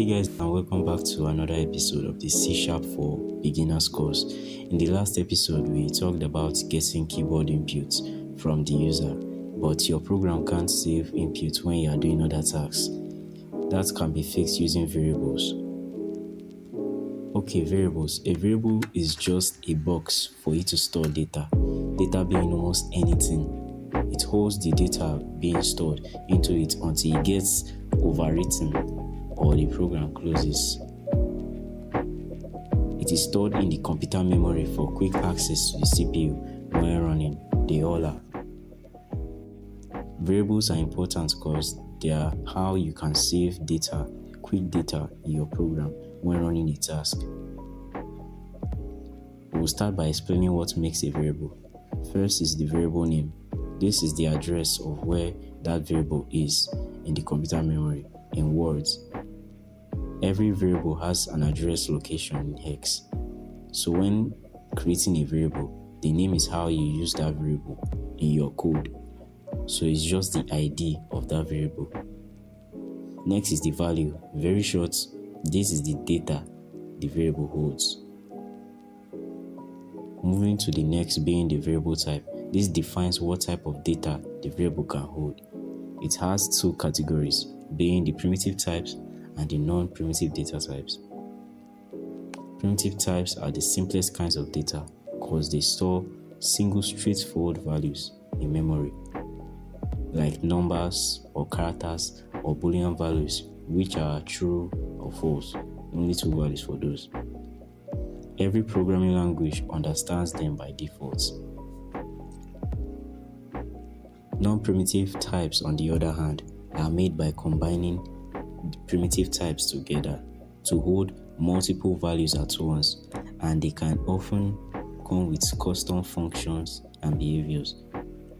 Hey guys, and welcome back to another episode of the C Sharp for Beginners course. In the last episode, we talked about getting keyboard inputs from the user, but your program can't save inputs when you are doing other tasks. That can be fixed using variables. Okay, variables. A variable is just a box for you to store data. Data being almost anything. It holds the data being stored into it until it gets overwritten or the program closes. It is stored in the computer memory for quick access to the CPU when running. They all are. Variables are important because they are how you can save data, quick data in your program when running a task. We'll start by explaining what makes a variable. First is the variable name. This is the address of where that variable is in the computer memory in words. Every variable has an address location in hex. So when creating a variable, the name is how you use that variable in your code. So it's just the ID of that variable. Next is the value. Very short, this is the data the variable holds. Moving to the next being the variable type. This defines what type of data the variable can hold. It has two categories, being the primitive types and the non-primitive data types. Primitive types are the simplest kinds of data because they store single straightforward values in memory, like numbers or characters or Boolean values, which are true or false, only two values for those. Every programming language understands them by default. Non-primitive types, on the other hand, are made by combining the primitive types together to hold multiple values at once, and they can often come with custom functions and behaviors.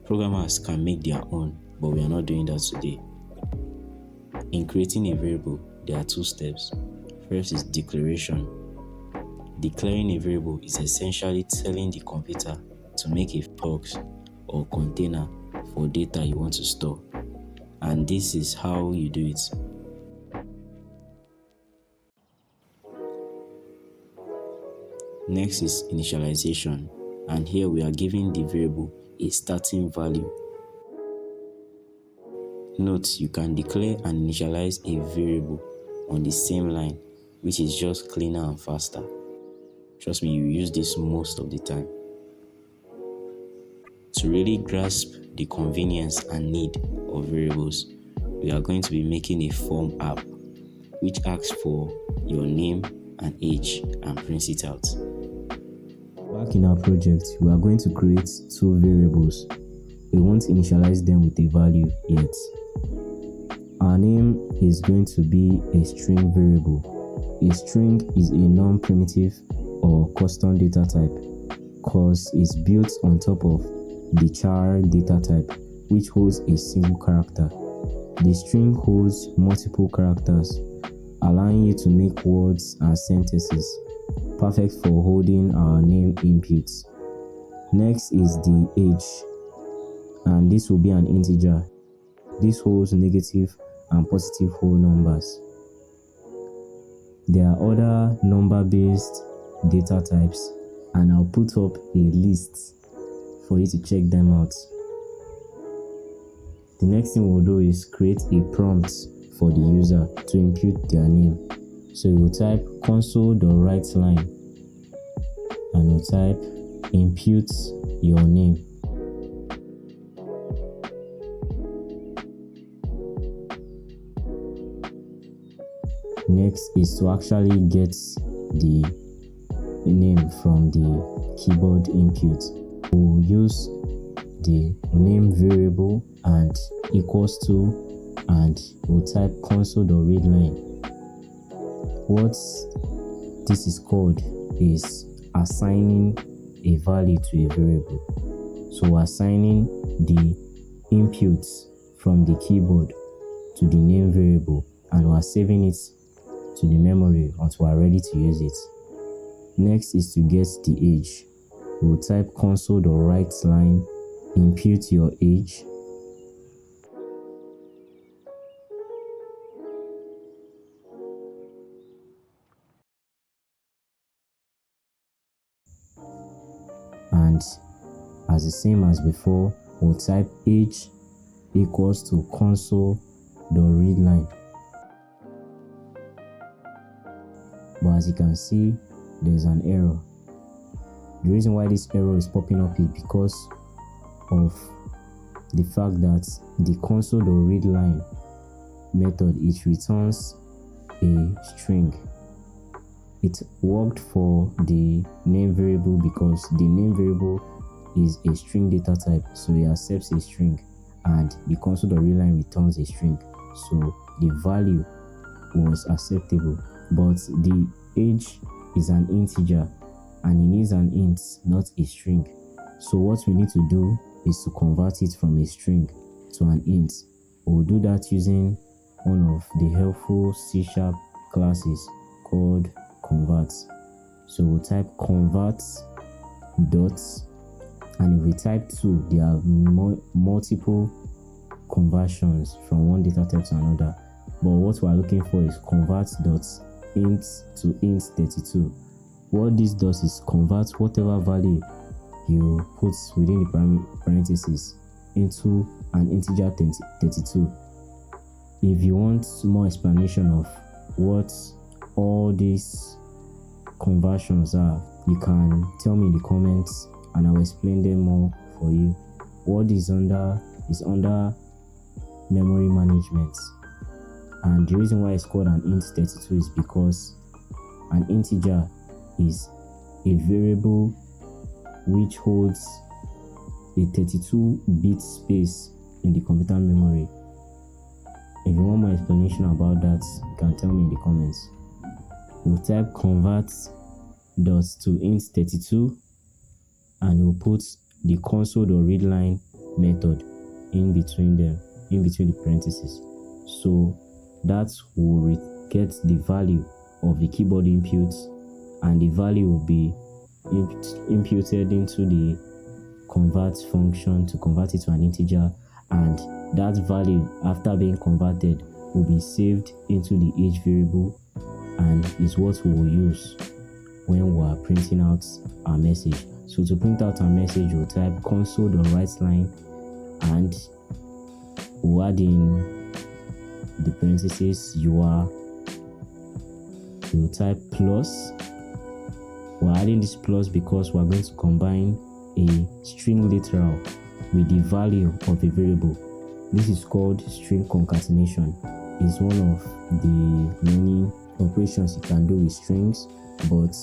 Programmers can make their own, but we are not doing that today. In creating a variable, there are two steps. First is declaration. Declaring a variable is essentially telling the computer to make a box or container for data you want to store, and this is how you do it. Next is initialization, and here we are giving the variable a starting value. Note, you can declare and initialize a variable on the same line, which is just cleaner and faster. Trust me, you use this most of the time. To really grasp the convenience and need of variables, we are going to be making a form app which asks for your name and age and prints it out. Back in our project, we are going to create two variables. We won't initialize them with a value yet. Our name is going to be a string variable. A string is a non-primitive or custom data type because it's built on top of the char data type, which holds a single character. The string holds multiple characters, allowing you to make words and sentences, perfect for holding our name inputs. Next is the age, and this will be an integer. This holds negative and positive whole numbers. There are other number-based data types, and I'll put up a list for you to check them out. The next thing we'll do is create a prompt for the user to input their name. So you will type console.writeLine and you type input your name. Next is to actually get the name from the keyboard input. We'll use the name variable and equals to, and we'll type console.readline. What this is called is assigning a value to a variable. So we're assigning the inputs from the keyboard to the name variable, and we're saving it to the memory until we're ready to use it. Next is to get the age. We'll type console.writeLine, input your age, as the same as before, we'll type age equals to console.readline. But as you can see, there's an error. The reason why this error is popping up is because of the fact that the console.readline method, it returns a string. It worked for the name variable because the name variable is a string data type, so it accepts a string, and the console.readline returns a string, so the value was acceptable. But the age is an integer and it needs an int, not a string. So what we need to do is to convert it from a string to an int. We'll do that using one of the helpful C# classes called convert. So we'll type convert dots, and if we type 2, there are multiple conversions from one data type to another, but what we're looking for is convert dots int to int 32. What this does is convert whatever value you put within the parentheses into an integer 32. If you want more explanation of what all these conversions are, you can tell me in the comments and I'll explain them more for you. What is under memory management, and the reason why it's called an int 32 is because an integer is a variable which holds a 32-bit space in the computer memory. If you want more explanation about that, you can tell me in the comments. We'll type convert dots to int 32 and we'll put the console.readline method in between them, in between the parentheses. So that will get the value of the keyboard input, and the value will be imputed into the convert function to convert it to an integer, and that value after being converted will be saved into the age variable and is what we will use when we are printing out our message. So to print out our message, we'll type console.writeline and we'll add in the parentheses we'll type plus. We're adding this plus because we're going to combine a string literal with the value of a variable. This is called string concatenation. It's one of the many operations you can do with strings, but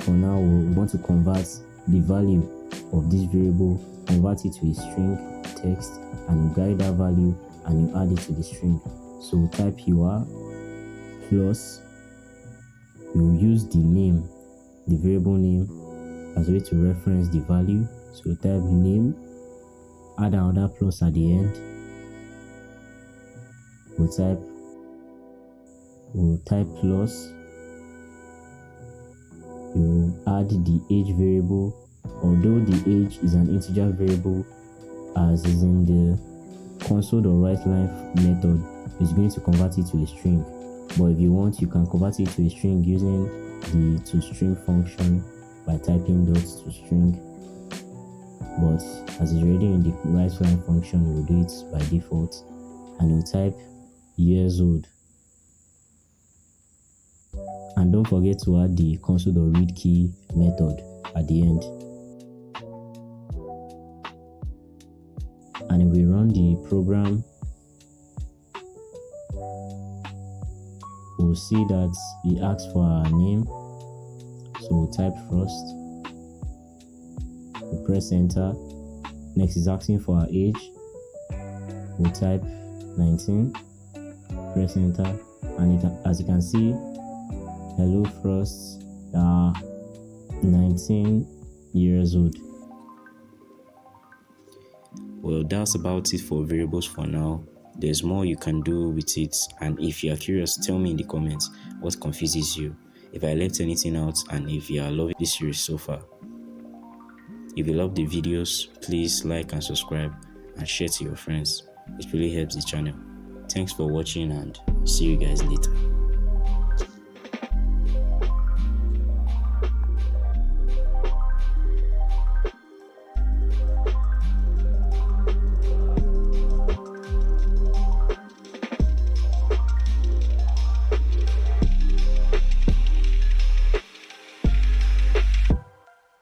for now we want to convert the value of this variable, convert it to a string text, and you guide that value and you add it to the string. So we'll type plus, we'll use the name, the variable name, as a way to reference the value. So we'll type name, add another plus at the end. We'll type plus, we'll add the age variable. Although the age is an integer variable, as is in the console.writeline method, it's going to convert it to a string. But if you want, you can convert it to a string using the toString function by typing dots to string. But as it's already in the writeline function, we'll do it by default, and we'll type years old. And don't forget to add the console.readKey method at the end. And if we run the program, we'll see that it asks for our name. So we'll type first, we'll press enter. Next is asking for our age. We'll type 19, press enter, and as you can see, hello Frost, 19 years old. Well, that's about it for variables for now. There's more you can do with it, and if you are curious, tell me in the comments what confuses you, if I left anything out, and if you are loving this series so far. If you love the videos, please like and subscribe and share to your friends. It really helps the channel. Thanks for watching and see you guys later.